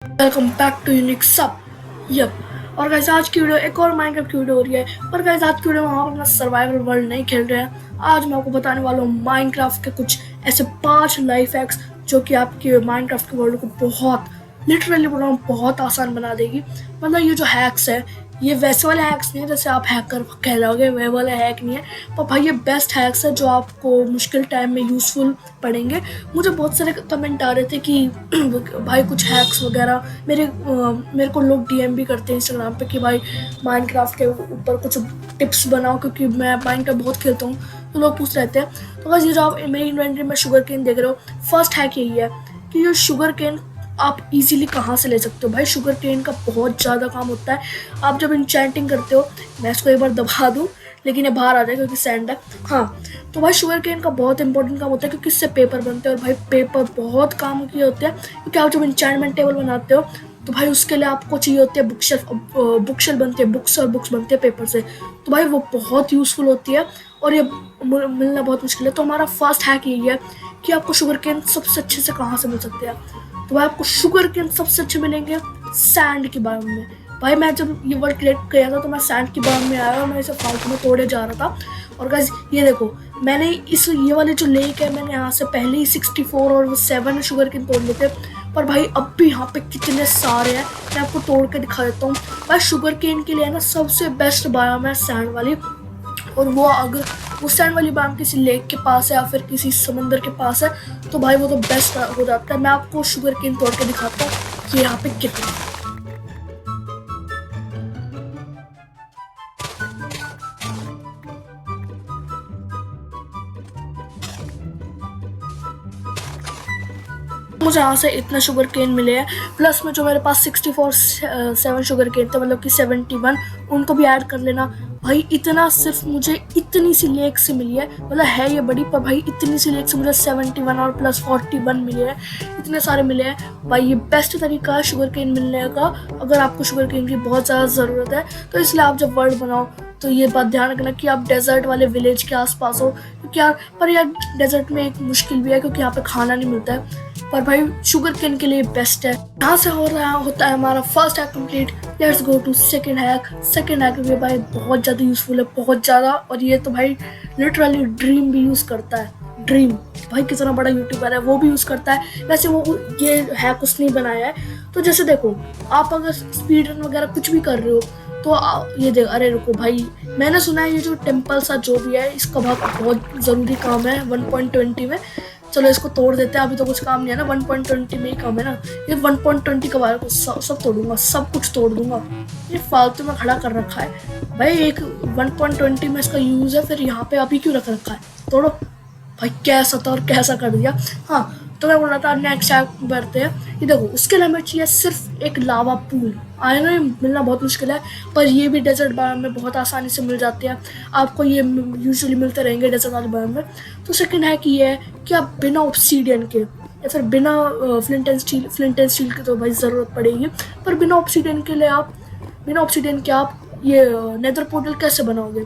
Welcome back to unique सब। Yup. और guys आज की वीडियो एक और माइनक्राफ्ट की वीडियो हो रही है। पर गाइस आज की वीडियो में हम अपना सर्वाइवल वर्ल्ड नहीं खेल रहे हैं। आज मैं आपको बताने वाला हूँ माइनक्राफ्ट के कुछ ऐसे 5 लाइफ हैक्स जो कि आपके माइनक्राफ्ट के वर्ल्ड को बहुत लिटरली बोल रहा हूँ बहुत आसान बना देगी। मतलब ये जो हैक्स है ये वैसे वाले हैक्स नहीं है जैसे आप हैकर कहलाओगे, वे वाले हैक नहीं है। पर भाई ये बेस्ट हैक्स है जो आपको मुश्किल टाइम में यूज़फुल पड़ेंगे। मुझे बहुत सारे कमेंट आ रहे थे कि भाई कुछ हैक्स वगैरह मेरे को लोग डीएम भी करते हैं इंस्टाग्राम पे कि भाई माइनक्राफ्ट के ऊपर कुछ टिप्स बनाओ, क्योंकि मैं माइनक्राफ्ट बहुत खेलता हूँ तो लोग पूछ रहते हैं। तो बस ये जो आप मेरी इन्वेंटरी में शुगर केन देख रहे हो, फर्स्ट हैक यही है कि ये शुगर केन आप इजीली कहाँ से ले सकते हो। भाई शुगर केन का बहुत ज़्यादा काम होता है। आप जब इंचेंटिंग करते हो, मैं इसको एक बार दबा दूँ लेकिन ये बाहर आ जाए क्योंकि सैंड है। हाँ, तो भाई शुगर केन का बहुत इंपॉर्टेंट काम होता है क्योंकि इससे पेपर बनते हैं। और भाई पेपर बहुत काम के होते हैं क्योंकि आप जब इंचेंटमेंट टेबल बनाते हो तो भाई उसके लिए आपको चाहिए होती है बुकशेल्फ बनती है, बुक्स और बुक्स बनती है पेपर से। तो भाई वो बहुत यूज़फुल होती है और ये मिलना बहुत मुश्किल है। तो हमारा फर्स्ट हैक यही है कि आपको शुगर केन सबसे अच्छे से कहाँ से मिल सकते हैं। तो भाई आपको शुगर केन सबसे अच्छे मिलेंगे सैंड के बारे में। भाई मैं जब ये वर्ड क्रिएट किया था तो मैं सैंड के बारे में आया और मैं इसे फालतू में तोड़े जा रहा था। और गाइस ये देखो, मैंने ये वाले जो लेक है मैंने यहाँ से पहले ही 64 और 7 शुगर केन तोड़ लेते। पर भाई अब भी यहाँ पे कितने सारे हैं, मैं आपको तोड़ के दिखा देता हूँ। भाई शुगर केन के लिए ना सबसे बेस्ट बायोम है सैंड वाली। और वो अगर वो सैंड वाली बायोम किसी लेक के पास है या फिर किसी समंदर के पास है तो भाई वो तो बेस्ट हो जाता है। मैं आपको शुगर केन तोड़ के दिखाता हूँ कि यहाँ पे कितना। मुझे यहाँ से इतने शुगर केन मिले हैं, प्लस में जो मेरे पास 64 7 शुगर केन थे, मतलब कि 71, उनको भी ऐड कर लेना। भाई इतना सिर्फ मुझे इतनी सी लेक से मिली है, मतलब है ये बड़ी पर भाई इतनी सी लेक से मुझे 71 और प्लस 41 मिले हैं। इतने सारे मिले हैं भाई। ये बेस्ट तरीका है शुगर केन मिलने का अगर आपको शुगर केन की बहुत ज़्यादा ज़रूरत है। तो इसलिए आप जब वर्ल्ड बनाओ तो ये बात ध्यान रखना कि आप डेजर्ट वाले विलेज के आसपास हो, क्योंकि यार डेजर्ट में एक मुश्किल भी है क्योंकि यहाँ पे खाना नहीं मिलता है। पर भाई शुगर केन के लिए बेस्ट है। यहाँ से होता है हमारा first hack complete. Let's go to second hack. Second hack भी भाई बहुत ज़्यादा यूजफुल है, बहुत ज़्यादा। और ये तो भाई लिटरली ड्रीम भी यूज़ करता है। ड्रीम भाई कितना बड़ा यूट्यूबर है, वो भी यूज़ करता है। वैसे वो ये हैक उसने ही बनाया है। तो जैसे देखो, आप अगर स्पीड रन वगैरह कुछ भी कर रहे हो तो ये देख, अरे रुको भाई, मैंने सुना है ये जो टेम्पल सा जो भी है इसका बहुत ज़रूरी काम है 1.20 में। चलो इसको तोड़ देते हैं, अभी तो कुछ काम नहीं है ना, 1.20 में ही काम है ना। ये 1.20 के बारे में सब तोड़ूंगा, सब कुछ तोड़ दूंगा। ये फालतू में खड़ा कर रखा है भाई, एक 1.20 में इसका यूज़ है, फिर यहाँ पे अभी क्यों रख रखा है, तोड़ो भाई। कैसा था और कैसा कर दिया। हाँ, तो मैं बोल रहा था नेक्स्ट ऐप बढ़ते हैं। ये देखो, उसके लिए हमें चाहिए सिर्फ एक लावा पूल। आए ना, मिलना बहुत मुश्किल है पर ये भी डेजर्ट बायोम में बहुत आसानी से मिल जाते हैं। आपको ये यूजुअली मिलते रहेंगे डेजर्ट वाले बायोम में। तो सेकंड है कि ये है कि आप बिना ऑब्सीडियन के या फिर बिना फ्लिंट एंड स्टील की तो भाई ज़रूरत पड़ेगी, पर बिना ऑब्सीडियन के आप ये नेदर पोर्टल कैसे बनाओगे।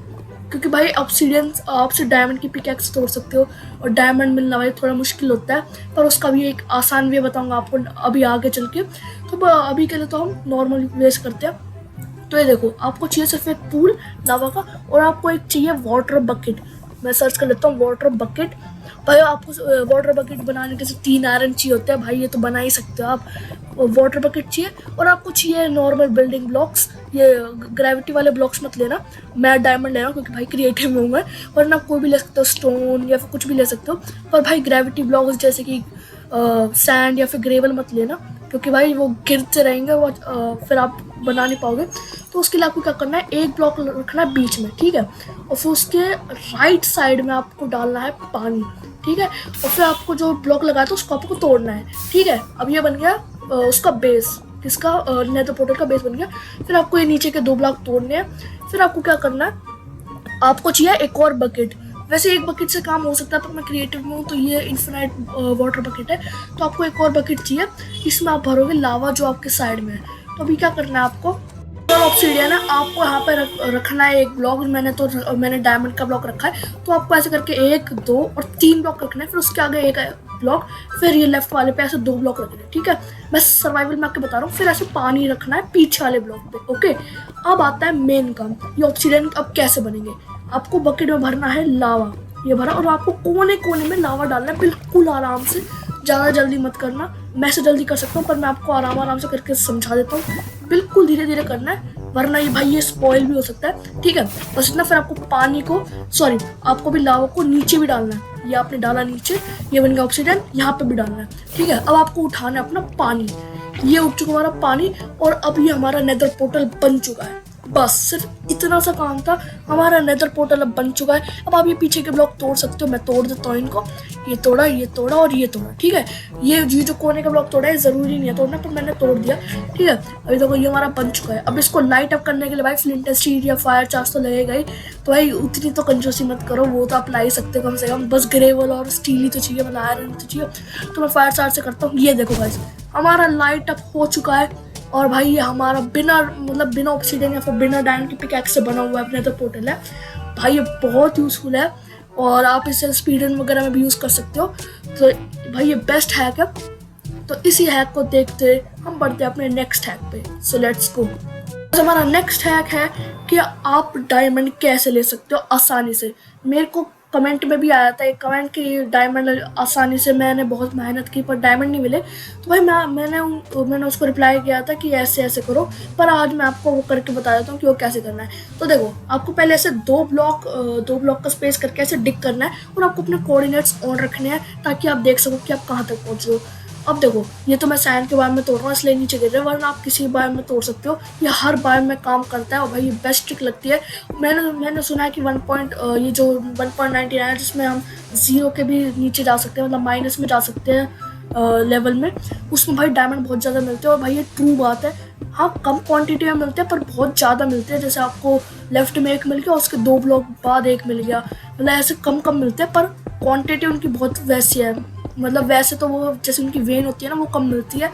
क्योंकि भाई ऑब्सीडियन आपसे डायमंड की पिकैक्स तोड़ सकते हो और डायमंड मिलना भाई थोड़ा मुश्किल होता है, पर उसका भी एक आसान वे बताऊंगा आपको अभी आगे चल के। तो अभी के लिए तो हम नॉर्मल वे से करते हैं। तो ये देखो, आपको चाहिए सिर्फ एक पूल लावा का और आपको एक चाहिए वाटर बकेट। मैं सर्च कर लेता हूँ वाटर बकेट। भाई आपको वाटर बकेट बनाने के 3 आयरन चाहिए होते हैं भाई, ये तो बना ही सकते हो आप। वाटर बकेट चाहिए और आपको चाहिए नॉर्मल बिल्डिंग ब्लॉक्स। ये ग्रेविटी वाले ब्लॉक्स मत लेना, मैं डायमंड ले रहा हूँ क्योंकि भाई क्रिएटिव में हूँ मैं, वरना कोई भी ले सकते हो, स्टोन या फिर कुछ भी ले सकते हो। पर भाई ग्रेविटी ब्लॉक्स जैसे कि सैंड या फिर ग्रेवल मत लेना क्योंकि भाई वो गिरते रहेंगे, वो फिर आप बना नहीं पाओगे। तो उसके लिए आपको क्या करना है, एक ब्लॉक रखना है बीच में, ठीक है। और फिर उसके राइट साइड में आपको डालना है पानी, ठीक है। और फिर आपको जो ब्लॉक लगाया था उसको आपको तोड़ना है, ठीक है। अब ये बन गया उसका बेस, किसका, नेदर पोर्टल का बेस बन गया। फिर आपको ये नीचे के 2 ब्लॉक तोड़ने हैं। फिर आपको क्या करना है, आपको चाहिए एक और बकेट। वैसे एक बकेट से काम हो सकता है पर मैं क्रिएटिव में हूँ तो ये इन्फिनाइट वाटर बकेट है। तो आपको एक और बकेट चाहिए, इसमें आप भरोगे लावा जो आपके साइड में है। तो अभी क्या करना है आपको, ऑब्सीडियन है, आपको यहाँ पे रखना है एक ब्लॉक। मैंने डायमंड का ब्लॉक रखा है, तो आपको ऐसे करके 1 2 और 3 ब्लॉक रखना है। फिर उसके आगे एक ब्लॉक, फिर ये लेफ्ट वाले पे ऐसे 2 ब्लॉक रखने, ठीक है। मैं सर्वाइवल में आपको बता रहा हूँ। फिर ऐसे पानी रखना है पीछे वाले ब्लॉक पे, ओके। अब आता है मेन काम, ये ऑब्सीडियन अब कैसे बनेंगे। आपको बकेट में भरना है लावा, ये भरा, और आपको कोने कोने में लावा डालना है, बिल्कुल आराम से, ज़्यादा जल्दी मत करना। मैं से जल्दी कर सकता हूँ पर मैं आपको आराम से करके समझा देता हूँ। बिल्कुल धीरे धीरे करना है, वरना ये भाई ये स्पॉइल भी हो सकता है, ठीक है। बस इतना। फिर आपको पानी को, सॉरी, आपको भी लावा को नीचे भी डालना है। ये आपने डाला नीचे, ये बन गया ऑक्सीजन, यहाँ पे भी डालना है, ठीक है। अब आपको उठाना है अपना पानी, ये उठ चुका हमारा पानी, और अब ये हमारा नेदर पोर्टल बन चुका है। बस सिर्फ इतना सा काम था, हमारा नेदर पोर्टल अब बन चुका है। अब आप ये पीछे के ब्लॉक तोड़ सकते हो, मैं तोड़ देता हूँ इनको। ये तोड़ा और ये तोड़ा, ठीक है। ये जो कोने का ब्लॉक तोड़ा है जरूरी नहीं है तोड़ना, पर मैंने तोड़ दिया, ठीक है। अभी देखो ये हमारा बन चुका है। अब इसको लाइट अप करने के लिए भाई फ्लिंट स्टील या फायर चार्ज तो लगेगा ही, तो भाई उतनी तो कंजूसी मत करो, वो तो आप ला ही सकते हो कम से कम। बस ग्रेवल और स्टील ही तो चाहिए, मतलब आयरन तो चाहिए। तो मैं फायर चार्ज से करता हूँ। ये देखो गाइस, हमारा लाइट अप हो चुका है। और भाई ये हमारा बिना ऑब्सीडियन या फिर बिना डायमंड की पिकैक्स से बना हुआ है अपने तो पोर्टल है भाई। ये बहुत यूजफुल है, और आप इसे स्पीड रन वगैरह में भी यूज़ कर सकते हो। तो भाई ये बेस्ट हैक है। तो इसी हैक को देखते हम बढ़ते हैं अपने नेक्स्ट हैक पे। So let's go. हमारा नेक्स्ट हैक है कि आप डायमंड कैसे ले सकते हो आसानी से। मेरे को कमेंट में भी आया था एक कमेंट कि डायमंड आसानी से, मैंने बहुत मेहनत की पर डायमंड नहीं मिले। तो भाई मैंने उसको रिप्लाई किया था कि ऐसे ऐसे करो, पर आज मैं आपको वो करके बता देता हूँ कि वो कैसे करना है। तो देखो, आपको पहले ऐसे दो ब्लॉक का स्पेस करके ऐसे डिग करना है, और आपको अपने कोऑर्डिनेट्स ऑन रखने हैं ताकि आप देख सको कि आप कहाँ तक पहुँच रहे हो। अब देखो, ये तो मैं सैंड के बारे में तोड़ रहा हूँ इसलिए नीचे गिर रहे हैं, वरना आप किसी बार में तोड़ सकते हो। ये हर बार में काम करता है, और भाई ये बेस्ट ट्रिक लगती है। मैंने सुना है कि ये जो 1.99 है, जिसमें हम 0 के भी नीचे जा सकते हैं, मतलब माइनस में जा सकते हैं लेवल में, उसमें भाई डायमंड बहुत ज़्यादा मिलते हैं। और भाई ये ट्रू बात है। हाँ, कम क्वांटिटी में मिलते हैं पर बहुत ज़्यादा मिलते हैं। जैसे आपको लेफ्ट में एक मिल गया, उसके 2 ब्लॉक बाद एक मिल गया, मतलब ऐसे कम मिलते हैं, पर क्वांटिटी उनकी बहुत वैसी है। मतलब वैसे तो वो जैसे उनकी वेन होती है ना, वो कम मिलती है,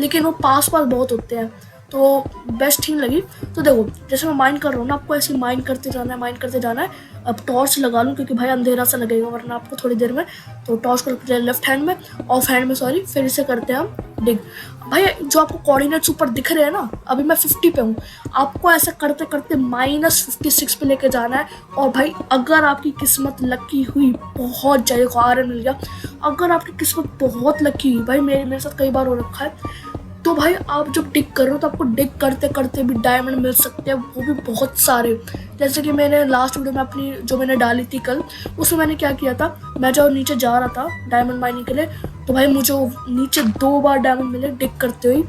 लेकिन वो पास बहुत होते हैं, तो बेस्ट ही लगी। तो देखो, जैसे मैं माइन कर रहा हूँ ना, आपको ऐसे माइन करते जाना है। अब टॉर्च लगा लूँ क्योंकि भाई अंधेरा सा लगेगा वरना आपको थोड़ी देर में। तो टॉर्च को रखते हैं लेफ्ट हैंड में, ऑफ हैंड में सॉरी, फिर इसे करते हैं हम डिग। भाई जो आपको कोऑर्डिनेट्स ऊपर दिख रहे हैं ना, अभी मैं 50 पे हूँ, आपको ऐसा करते करते -56 पे लेके जाना है। और भाई अगर आपकी किस्मत लकी हुई, बहुत ज़्यादा आयरन मिल गया, अगर आपकी किस्मत बहुत लकी हुई, भाई मेरे साथ कई बार हो रखा है, तो भाई आप जब डिग कर रहे हो तो आपको डिग करते करते भी डायमंड मिल सकते हैं, वो भी बहुत सारे। जैसे कि मैंने लास्ट वीडियो में अपनी जो मैंने डाली थी कल, उसमें मैंने क्या किया था, मैं जब नीचे जा रहा था डायमंड माइनिंग के लिए, तो भाई मुझे नीचे 2 बार डायमंड मिले डिग करते हुए।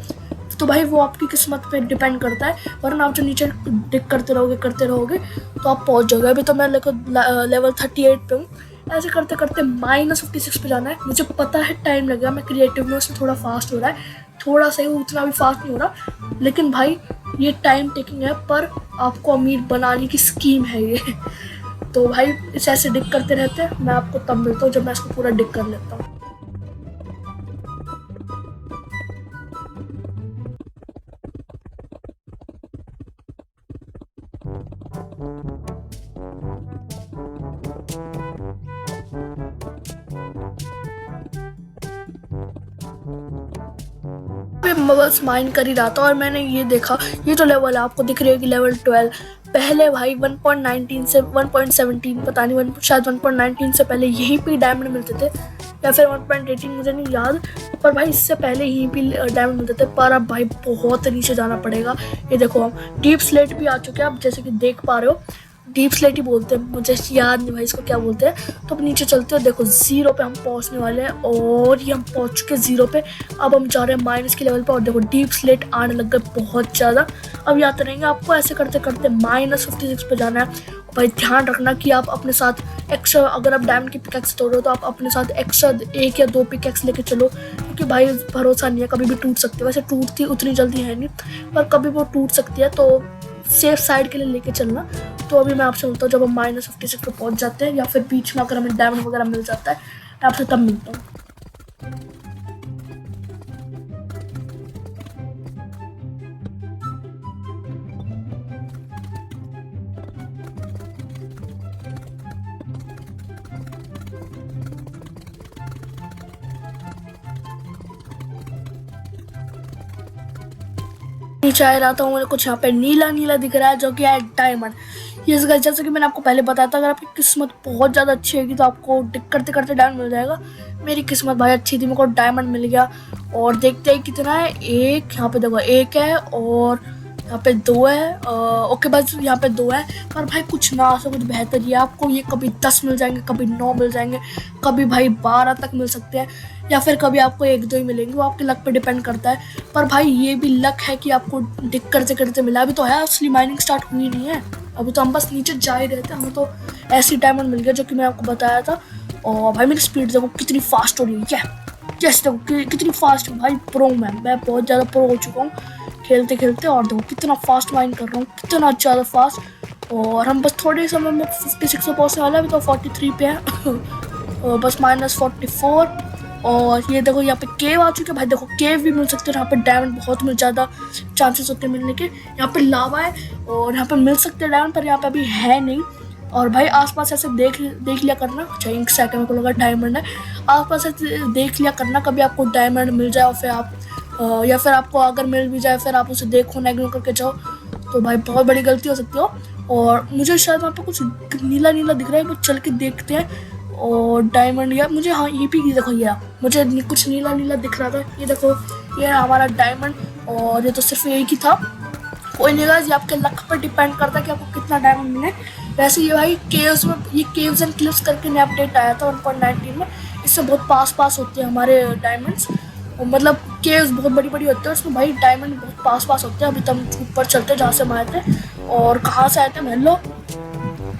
तो भाई वो आपकी किस्मत पे डिपेंड करता है, वरना आप जो नीचे डिग करते रहोगे तो आप पहुंच जाओगे। अभी तो मैं लेवल 38 पे हूँ। ऐसे करते करते -56 पे जाना है। मुझे पता है टाइम लगेगा, मैं क्रिएटिव में उसमें थोड़ा फास्ट हो रहा है, थोड़ा सा ही, उतना भी फास्ट नहीं हो रहा, लेकिन भाई ये टाइम टेकिंग है, पर आपको अमीर बनाने की स्कीम है ये। तो भाई इसे ऐसे डिग करते रहते हैं। मैं आपको तब मिलता हूँ जब मैं इसको पूरा डिग कर लेता हूँ। मैं बस माइन कर ही रहा था और मैंने ये देखा, ये जो लेवल है आपको दिख रही है कि लेवल 12। पहले भाई 1.19 से 1.17, पता नहीं, शायद 1.19 से पहले यहीं पे डायमंड मिलते थे, या फिर 1.18, मुझे नहीं याद, पर भाई इससे पहले यहीं भी डायमंड मिलते थे। पर अब भाई बहुत नीचे जाना पड़ेगा। ये देखो, हम डीप स्लेट भी आ चुके हैं, आप जैसे कि देख पा रहे हो। डीप स्लेट ही बोलते हैं, मुझे याद नहीं भाई इसको क्या बोलते हैं। तो अब नीचे चलते हो, देखो 0 पे हम पहुंचने वाले हैं, और ये हम पहुंच चुके 0 पे। अब हम जा रहे हैं माइनस के लेवल पे, और देखो डीप स्लेट आने लग गए बहुत ज़्यादा। अब याद रहेंगे आपको ऐसे करते करते -56 पे जाना है। भाई ध्यान रखना कि आप अपने साथ एक्स्ट्रा, अगर आप डायमंड की पिकैक्स तोड़ रहे हो तो आप अपने साथ एक्स्ट्रा 1 या 2 पिकैक्स लेके चलो, क्योंकि भाई भरोसा नहीं है, कभी भी टूट सकती है। वैसे टूटती उतनी जल्दी है नहीं, पर कभी वो टूट सकती है, तो सेफ साइड के लिए लेके चलना। तो अभी मैं आपसे मिलता हूँ जब हम -56 पे पहुंच जाते हैं, या फिर बीच में अगर हमें डायमंड वगैरह मिल जाता है, मैं आपसे तब मिलता हूँ। नीचे आ रहा था मुझे कुछ यहाँ पे नीला नीला दिख रहा है जो कि है डायमंड। ये गाइस जैसे कि मैंने आपको पहले बताया था, अगर आपकी किस्मत बहुत ज़्यादा अच्छी होगी तो आपको टिक करते करते डायमंड मिल जाएगा। मेरी किस्मत भाई अच्छी थी, मेरे को डायमंड मिल गया। और देखते हैं कितना है, एक यहाँ पे देखो एक है और यहाँ पे 2 है। ओके बस यहाँ पे 2 है, पर भाई कुछ ना हो कुछ बेहतर ही है। आपको ये कभी 10 मिल जाएंगे, कभी 9 मिल जाएंगे, कभी भाई 12 तक मिल सकते हैं, या फिर कभी आपको 1-2 ही मिलेंगे, वो आपके लक पे डिपेंड करता है। पर भाई ये भी लक है कि आपको डिक करते करते मिला। अभी तो है, असली माइनिंग स्टार्ट हुई नहीं है, अभी तो हम बस नीचे जा ही रहे थे। हमें तो ऐसी डायमंड मिल गया जो कि मैं आपको बताया था। और भाई मेरी स्पीड देखो कितनी फास्ट हो रही है, क्या जैसे देखो कितनी फास्ट भाई। प्रो मैं बहुत ज़्यादा प्रो हो चुका हूँ खेलते खेलते। और देखो कितना फास्ट माइन कर रहा हूँ, कितना ज़्यादा फास्ट। और हम बस थोड़े समय में 56 पे पहुँचने वाला है, अभी तो 43 पे है और बस -44। और ये देखो यहाँ पे केव आ चुके हैं भाई, देखो केव भी मिल सकते हैं, यहाँ पे डायमंड बहुत ज़्यादा चांसेस होते हैं मिलने के। यहाँ पे लावा है और यहाँ पे मिल सकते हैं डायमंड, पर यहाँ पे अभी है नहीं। और भाई आसपास ऐसे देख लिया करना। अच्छा एक सेकंड को लगा डायमंड है, आसपास ऐसे देख लिया करना, कभी आपको डायमंड मिल जाए और फिर आप या फिर आपको अगर मिल भी जाए फिर आप उसे देखो ना, इग्नोर करके जाओ, तो भाई बहुत बड़ी गलती हो सकती हो। और मुझे शायद वहाँ पे कुछ नीला नीला दिख रहा है, वो चल के देखते हैं। और डायमंड या मुझे, हाँ ये भी देखो, ये मुझे कुछ नीला नीला दिख रहा था, ये देखो ये हमारा डायमंड। और ये तो सिर्फ एक ही था, कोई नहीं गाइस, ये आपके लक पर डिपेंड करता है कि आपको कितना डायमंड मिले। वैसे ये भाई केव्स में, ये केव्स एंड क्लिफ्स करके नया अपडेट आया था 1.19 में, इससे बहुत पास होते हैं हमारे डायमंड्स। मतलब केव्स बहुत बड़ी बड़ी होती है, उसमें भाई डायमंड बहुत पास होते हैं। अभी तो हम ऊपर चलते हैं जहाँ से हम आए थे, और कहाँ से आए थे हेलो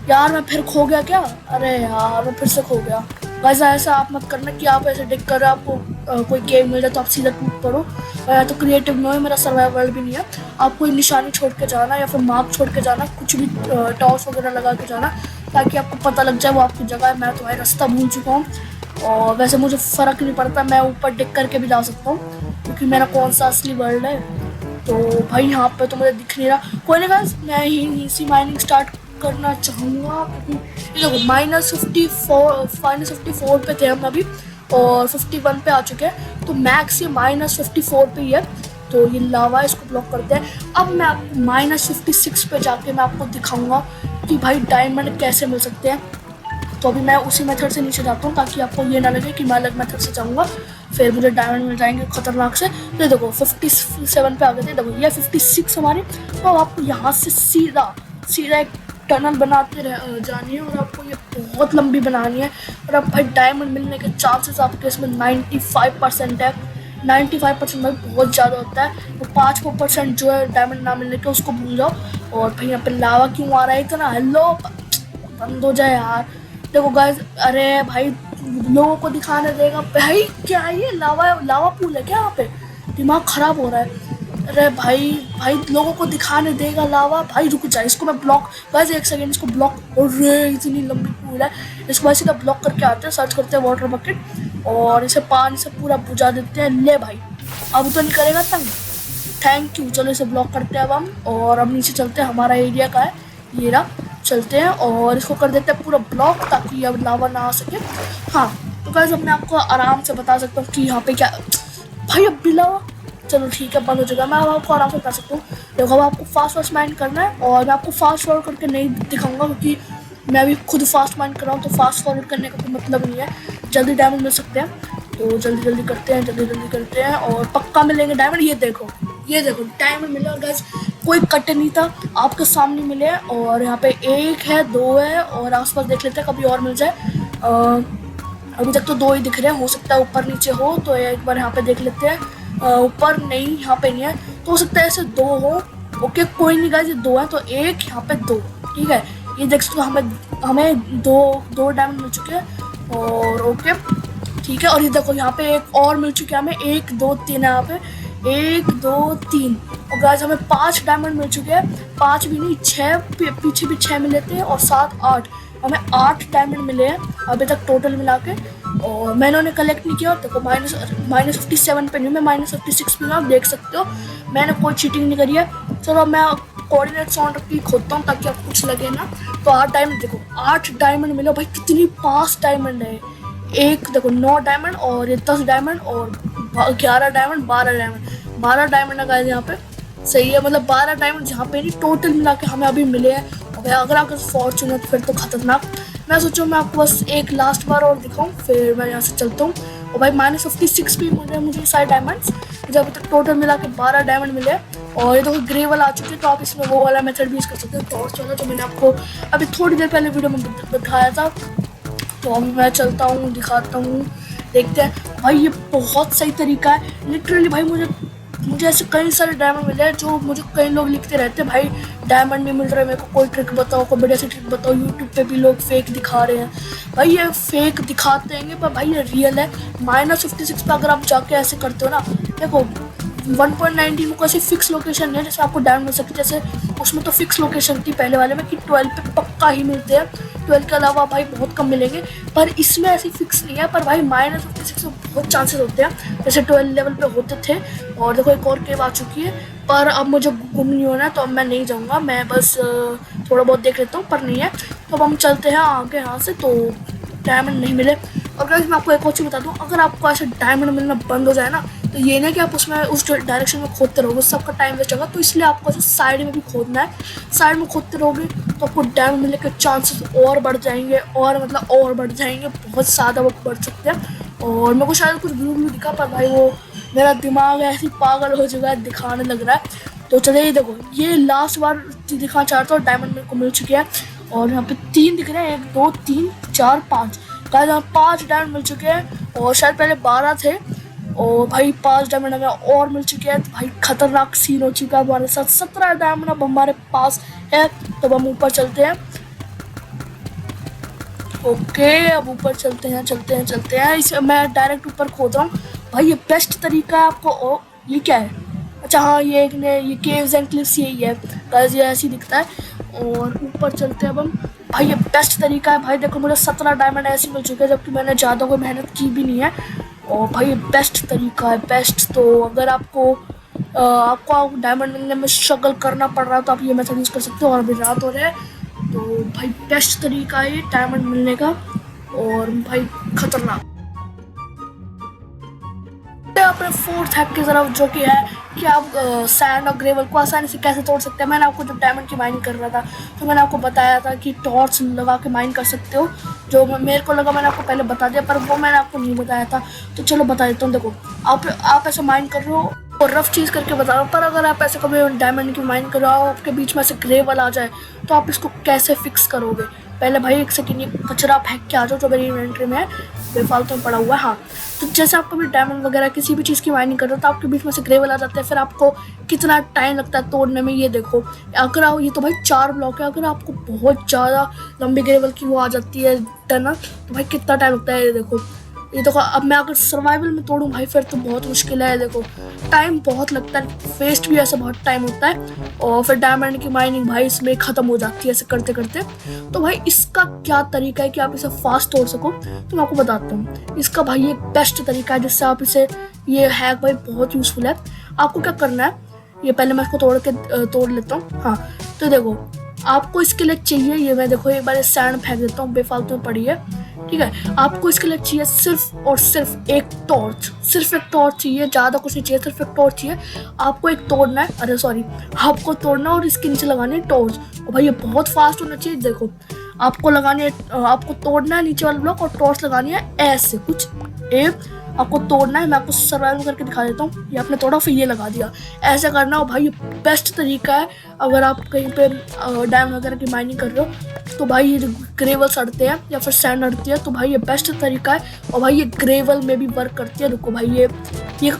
यार, मैं फिर खो गया क्या? अरे यार मैं फिर से खो गया। वैसे ऐसा आप मत करना कि आप ऐसे डिग कर आपको कोई गेम मिल जाए तो आप सीधा टूट पड़ो। तो क्रिएटिव में है, मेरा सर्वाइवल भी नहीं है। आप कोई निशानी छोड़ के जाना या फिर मार्क छोड़ के जाना, कुछ भी टॉस वगैरह लगा के जाना, ताकि आपको पता लग जाए वो आपकी जगह है। मैं तुम्हारा रास्ता भूल चुका हूँ, और वैसे मुझे फ़र्क नहीं पड़ता, मैं ऊपर डिग करके भी जा सकता हूँ, क्योंकि मेरा कौन सा असली वर्ल्ड है। तो भाई यहाँ पे तो मुझे दिख नहीं रहा, कोई नहीं गाइस, मैं ही सी माइनिंग स्टार्ट करना चाहूँगा। क्योंकि देखो -54 पे थे हम अभी, और 51 पे आ चुके हैं, तो मैक्स ये -54 पे ही है। तो ये लावा, इसको ब्लॉक करते हैं। अब मैं आपको -56 पे जाके मैं आपको दिखाऊंगा कि भाई डायमंड कैसे मिल सकते हैं। तो अभी मैं उसी मेथड से नीचे जाता हूँ, ताकि आपको ये ना लगे कि मैं अलग मेथड से जाऊँगा फिर मुझे डायमंड मिल जाएंगे खतरनाक से। तो देखो 57 पे आ गए थे, देखो ये 56 हमारी। तो आपको यहाँ से सीधा एक टनल बनाते जानी है, और आपको ये बहुत लंबी बनानी है। और अब भाई डायमंड मिलने के चांसेस आपके इसमें 95% है। 95% भाई बहुत ज़्यादा होता है। तो 5% जो है डायमंड ना मिलने के, उसको भूल जाओ। और भाई यहाँ पे लावा क्यों आ रहा है इतना? हेलो बंद हो जाए यार। देखो गाइस, अरे भाई लोगों को दिखाने देगा भाई, क्या है ये लावा पूल है क्या यहाँ पे? दिमाग खराब हो रहा है। अरे भाई लोगों को दिखाने देगा लावा? भाई रुक जाए, इसको मैं ब्लॉक, बस एक सेकंड, इसको ब्लॉक। अरे इतनी लंबी पूल है, इसको वैसे तो ब्लॉक करके आते हैं, सर्च करते हैं वाटर बकेट, और इसे पानी से पूरा बुझा देते हैं। ले भाई अब तो नहीं करेगा तंग, थैंक यू। चलो इसे ब्लॉक करते हैं अब हम, और अब नीचे चलते हैं, हमारा एरिया का है ये रहा, चलते हैं और इसको कर देते हैं पूरा ब्लॉक, ताकि अब लावा ना आ सके। हाँ तो गाइस अब मैं आपको आराम से बता सकता हूँ कि यहाँ पे क्या, भाई अब भी लावा, चलो ठीक है बंद हो जाएगा। मैं आपको आराम से बता सकता हूँ। देखो अब आपको फास्ट माइंड करना है, और मैं आपको फास्ट फॉरवर्ड करके नहीं दिखाऊंगा, क्योंकि मैं भी खुद फास्ट माइंड कर रहा हूँ, तो फास्ट फॉरवर्ड करने का कोई मतलब नहीं है। जल्दी डायमंड मिल सकते हैं, तो जल्दी करते हैं, और पक्का मिलेंगे डायमंड। ये देखो डायमंड मिले, और गाइस कोई कट नहीं था, आपके सामने मिले। और यहाँ पे 1 है, 2 है, और आसपास देख लेते हैं कभी और मिल जाए। अभी तक तो 2 ही दिख रहे हैं, हो सकता है ऊपर नीचे हो, तो एक बार यहाँ पे देख लेते हैं। ऊपर नहीं, यहाँ पे नहीं है, तो हो सकता है ऐसे 2 हो। ओके कोई नहीं गाइस, ये 2 है, तो 1 यहाँ पे 2, ठीक है। ये देख सकते हो, हमें दो डायमंड मिल चुके हैं, और ओके ठीक है। और ये देखो यहाँ पे एक और मिल चुके हैं हमें, 1 2 3 है यहाँ पे, 1 2 3। और गाइस हमें 5 डायमंड मिल चुके हैं, 5 भी नहीं 6, पीछे भी 6 मिले थे, और 7 8, हमें 8 डायमंड मिले हैं अभी तक टोटल मिला के। और मैंने उन्हें कलेक्ट नहीं किया, देखो -57 पे नहीं, मैं -56 पे, आप देख सकते हो, मैंने कोई चीटिंग नहीं करी है। चलो मैं कोऑर्डिनेट साउंड की खोदता हूँ, ताकि आपको कुछ लगे ना। तो 8 डायमंड, देखो 8 डायमंड मिले भाई, कितनी 5 डायमंड है। एक देखो 9 डायमंड, और ये 10 डायमंड, और 11 डायमंड, 12 डायमंड है गाइस यहाँ पे। सही है, मतलब 12 डायमंड जहाँ पे नहीं टोटल मिला के हमें अभी मिले हैं। और अगर फॉर्चूनेट फिर तो खतरनाक। मैं सोचूं मैं आपको बस एक लास्ट बार और दिखाऊं, फिर मैं यहाँ से चलता हूँ। और भाई -56 भी मिल रहे हैं मुझे सारे डायमंड्स, मुझे अभी तक टोटल मिला के 12 डायमंड मिले। और ये तो ग्रे वाला आ चुके हैं, तो आप इसमें वो वाला मेथड भी यूज़ कर सकते हैं, टॉर्च वाला, जो मैंने आपको अभी थोड़ी देर पहले वीडियो में दिखाया था। तो अभी मैं चलता हूँ, दिखाता हूँ, देखते हैं। भाई ये बहुत सही तरीका है लिटरली। भाई मुझे ऐसे कई सारे डायमंड मिले हैं, जो मुझे कई लोग लिखते रहते हैं भाई डायमंड नहीं मिल रहा है, मेरे को कोई ट्रिक बताओ, कोई बढ़िया सी ट्रिक बताओ। यूट्यूब पे भी लोग फेक दिखा रहे हैं। भाई ये फेक दिखाते हैं पर भाई ये रियल है। -56 पे अगर आप जाके ऐसे करते हो ना, देखो 1.19 में कोई फिक्स लोकेशन है जैसे आपको डायमंड मिल सकती है, जैसे उसमें तो फिक्स लोकेशन थी पहले वाले में कि 12 पे पक्का ही मिलते हैं, 12 के अलावा भाई बहुत कम मिलेंगे। पर इसमें ऐसी फिक्स नहीं है, पर भाई -56 में बहुत चांसेस होते हैं, जैसे 12 लेवल पे होते थे। और देखो एक और केव आ चुकी है, पर अब मुझे गुम नहीं होना है, तो अब मैं नहीं जाऊँगा, मैं बस थोड़ा बहुत देख लेता हूँ, पर नहीं है। तो अब हम चलते हैं आगे यहाँ से। तो डायमंड नहीं मिले। और गाइस मैं आपको एक और चीज़ बता दूँ, अगर आपको ऐसे डायमंड मिलना बंद हो जाए ना, तो ये नहीं कि आप उसमें उस डायरेक्शन में खोदते रहोगे, उससे आपका टाइम वेस्ट होगा। तो इसलिए आपको ऐसे साइड में भी खोदना है। साइड में खोदते रहोगे तो आपको डायमंड मिलने के चांसेस और बढ़ जाएंगे, और मतलब और बढ़ जाएंगे, बहुत ज़्यादा वो बढ़ सकते हैं। और मेरे को शायद कुछ ब्लू दिखा, पर भाई वो मेरा दिमाग ऐसे ही पागल हो चुका है, दिखाने लग रहा है। तो चलिए ये देखो, ये लास्ट बार दिखाना चाहता हूँ, डायमंड मेरे को मिल चुके हैं। और यहाँ पे 3 दिख रहे हैं, 1 2 3 4 5 गाइस, यहाँ 5 डायमंड मिल चुके हैं। और शायद पहले 12 थे, और भाई 5 डायमंड हमें और मिल चुके हैं। तो भाई खतरनाक सीन हो चुका है हमारे साथ। 17 डायमंड अब हमारे पास है। तो हम ऊपर चलते हैं। ओके अब ऊपर चलते हैं। इसे मैं डायरेक्ट ऊपर खोद रहा हूँ। भाई ये बेस्ट तरीका है आपको। ये क्या है? अच्छा हाँ, ये केव्स एंड क्लिफ्स यही है गाइस, ये ऐसे ही दिखता है। और ऊपर चलते हैं अब हम। भाई ये बेस्ट तरीका है। भाई देखो मुझे 17 डायमंड ऐसे मिल चुके हैं, जबकि मैंने ज़्यादा कोई मेहनत की भी नहीं है। और भाई ये बेस्ट तरीका है, बेस्ट। तो अगर आपको डायमंड मिलने में स्ट्रगल करना पड़ रहा है, तो आप ये मेथड यूज़ कर सकते हो। और अभी रात हो रहा है, तो भाई बेस्ट तरीका है ये डायमंड मिलने का, और भाई खतरनाक। अपने 4th हैक की तरफ, जो कि है कि आप सैंड और ग्रेवल को आसानी से कैसे तोड़ सकते हैं। मैंने आपको जब डायमंड की माइनिंग कर रहा था, तो मैंने आपको बताया था कि टॉर्च लगा के माइन कर सकते हो। जो मेरे को लगा मैंने आपको पहले बता दिया, पर वो मैंने आपको नहीं बताया था, तो चलो बता देता हूँ। देखो आप ऐसे माइन कर रहे हो और रफ चीज़ करके बता रहा हूँ, पर अगर आप ऐसे कभी डायमंड की माइन कर रहे हो, आपके बीच में से ग्रेवल आ जाए, तो आप इसको कैसे फिक्स करोगे? पहले भाई एक सेकेंड, ये कचरा फेंक के आ जाओ जो मेरी इन्वेंट्री में है, बेफालतू में पड़ा हुआ है। हाँ, तो जैसे आप कभी डायमंड वगैरह किसी भी चीज़ की माइनिंग कर रहे हो, तो आपके बीच में से ग्रेवल आ जाते हैं, फिर आपको कितना टाइम लगता है तोड़ने में, ये देखो। अगर आप, ये तो भाई 4 ब्लॉक है, अगर आपको बहुत ज़्यादा लंबी ग्रेवल की वो आ जाती है टनल, तो भाई कितना टाइम लगता है, ये देखो। ये देखो, अब मैं अगर सर्वाइवल में तोड़ूं भाई, फिर तो बहुत मुश्किल है। देखो टाइम बहुत लगता है, वेस्ट भी ऐसे बहुत टाइम होता है, और फिर डायमंड की माइनिंग भाई इसमें ख़त्म हो जाती है ऐसे करते करते। तो भाई इसका क्या तरीका है कि आप इसे फास्ट तोड़ सको, तो मैं आपको बताता हूँ। इसका भाई ये बेस्ट तरीका है जिससे आप इसे, ये हैक भाई बहुत यूज़फुल है। आपको क्या करना है, ये पहले मैं इसको तोड़ लेता हूँ। हाँ, तो देखो आपको इसके लिए चाहिए, ये मैं देखो एक बार सैंड फेंक देता हूँ, बेफालतू में पड़ी है, ठीक है। आपको इसके लिए चाहिए सिर्फ और सिर्फ एक टॉर्च, सिर्फ एक टॉर्च चाहिए, ज़्यादा कुछ नहीं चाहिए, सिर्फ एक टॉर्च चाहिए। आपको एक तोड़ना है, अरे सॉरी, आपको तोड़ना और इसके नीचे लगानी है टॉर्च। और भाई ये बहुत फास्ट होना चाहिए। देखो आपको लगानी है, आपको तोड़ना है नीचे वाला ब्लॉक, और टॉर्च लगानी है ऐसे कुछ आपको तोड़ना है। मैं आपको सर्वाइवल करके दिखा देता हूँ। ये आपने तोड़ा, फिर ये लगा दिया, ऐसा करना। और भाई ये बेस्ट तरीका है अगर आप कहीं पे डैम वगैरह की माइनिंग कर रहे हो, तो भाई ये ग्रेवल सड़ते हैं या फिर सैंड अड़ती है, तो भाई ये बेस्ट तरीका है। और भाई ये ग्रेवल में भी वर्क करती है। रुको भाई, ये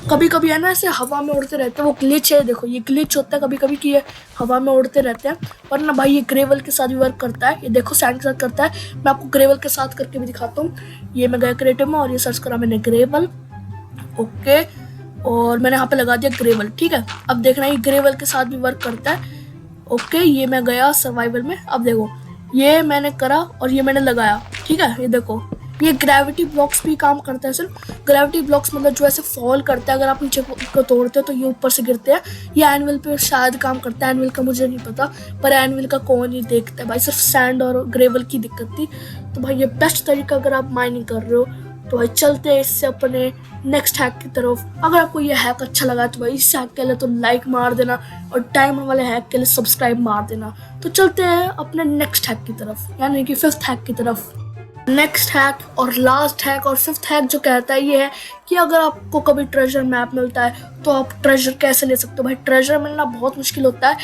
कभी कभी है ना ऐसे हवा में उड़ते रहते हैं, वो ग्लिच है। देखो ये ग्लिच होता है कभी कभी कि ये हवा में उड़ते रहते हैं, वरना भाई ये ग्रेवल के साथ भी वर्क करता है। ये देखो सैंड के साथ करता है, मैं आपको ग्रेवल के साथ करके भी दिखाता हूँ। ये मैं गया क्रिएटिव में और ये सर्च करा मैंने ग्रेवल, ओके, और मैंने यहाँ पे लगा दिया ग्रेवल, ठीक है। अब देखना ये ग्रेवल के साथ भी वर्क करता है, ओके। ये मैं गया सर्वाइवल में, अब देखो ये मैंने करा और ये मैंने लगाया, ठीक है। ये देखो ये ग्रेविटी ब्लॉक्स भी काम करता है। सिर्फ ग्रेविटी ब्लॉक्स मतलब जो ऐसे फॉल करते हैं, अगर आप नीचे को तोड़ते हो तो ये ऊपर से गिरते हैं। ये एनिमल पे शायद काम करता है, एनिमल का मुझे नहीं पता, पर एनिमल का कौन ही देखता है भाई, सिर्फ सैंड और ग्रेवल की दिक्कत थी। तो भाई ये बेस्ट तरीका अगर आप माइनिंग कर रहे हो, तो भाई चलते हैं इससे अपने नेक्स्ट हैक की तरफ। अगर आपको ये हैक अच्छा लगा तो भाई इस हैक के लिए तो लाइक मार देना और डायमंड वाले हैक के लिए सब्सक्राइब मार देना। तो चलते हैं अपने नेक्स्ट हैक की तरफ, यानी कि फिफ्थ हैक की तरफ। नेक्स्ट हैक और लास्ट हैक और फिफ्थ हैक जो कहता है ये है कि अगर आपको कभी ट्रेजर मैप मिलता है तो आप ट्रेजर कैसे ले सकते हो। भाई ट्रेजर मिलना बहुत मुश्किल होता है।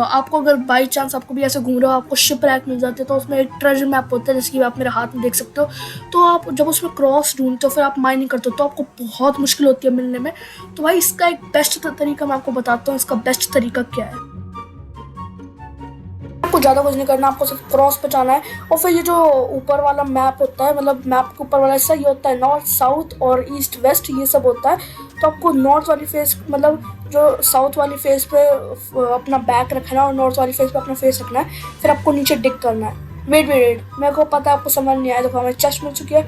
आपको अगर बाई चांस आपको भी ऐसे घूम रहे हो, आपको शिप रैक मिल जाती है, तो उसमें एक ट्रेजर मैप होता है, जैसे कि आप मेरे हाथ में देख सकते हो। तो आप जब उसमें क्रॉस ढूंढते हो, फिर आप माइनिंग करते हो, तो आपको बहुत मुश्किल होती है मिलने में। तो भाई इसका एक बेस्ट तरीका मैं आपको बताता हूँ। इसका बेस्ट तरीका क्या है, आपको ज़्यादा कुछ नहीं करना, आपको सिर्फ क्रॉस पे जाना है। और फिर ये जो ऊपर वाला मैप होता है, मतलब मैप के ऊपर वाला हिस्सा, ये होता है नॉर्थ साउथ और ईस्ट वेस्ट, ये सब होता है। तो आपको नॉर्थ वाली फेस, मतलब जो साउथ वाली फेस पे अपना बैक रखना है और नॉर्थ वाली फेस पे अपना फेस रखना है। फिर आपको नीचे डिग करना है। वेट, मेरे को पता है आपको समझ नहीं आया, देखो हमें चेस्ट मिल चुकी है।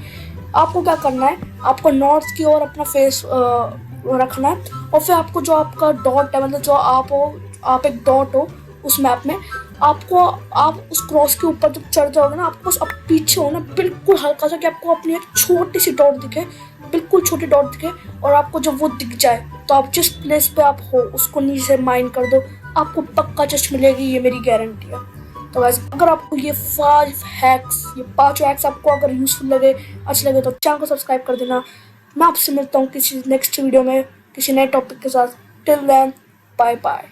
आपको क्या करना है, आपको नॉर्थ की ओर अपना फेस रखना है। और फिर आपको जो आपका डॉट है, मतलब जो आप एक डॉट हो उस मैप में, आपको आप उस क्रॉस के ऊपर जब चढ़ जाओगे ना, आपको अब पीछे होना बिल्कुल हल्का सा, कि आपको अपनी एक छोटी सी डॉट दिखे, बिल्कुल छोटी डॉट दिखे। और आपको जब वो दिख जाए तो आप जिस प्लेस पे आप हो उसको नीचे से माइन कर दो, आपको पक्का चेस्ट मिलेगी, ये मेरी गारंटी है। तो वैसे अगर आपको ये 5 हैक्स आपको अगर यूजफुल लगे, अच्छे लगे, तो चैनल को सब्सक्राइब कर देना। मैं आपसे मिलता हूँ किसी नेक्स्ट वीडियो में किसी नए टॉपिक के साथ। Till then, bye bye.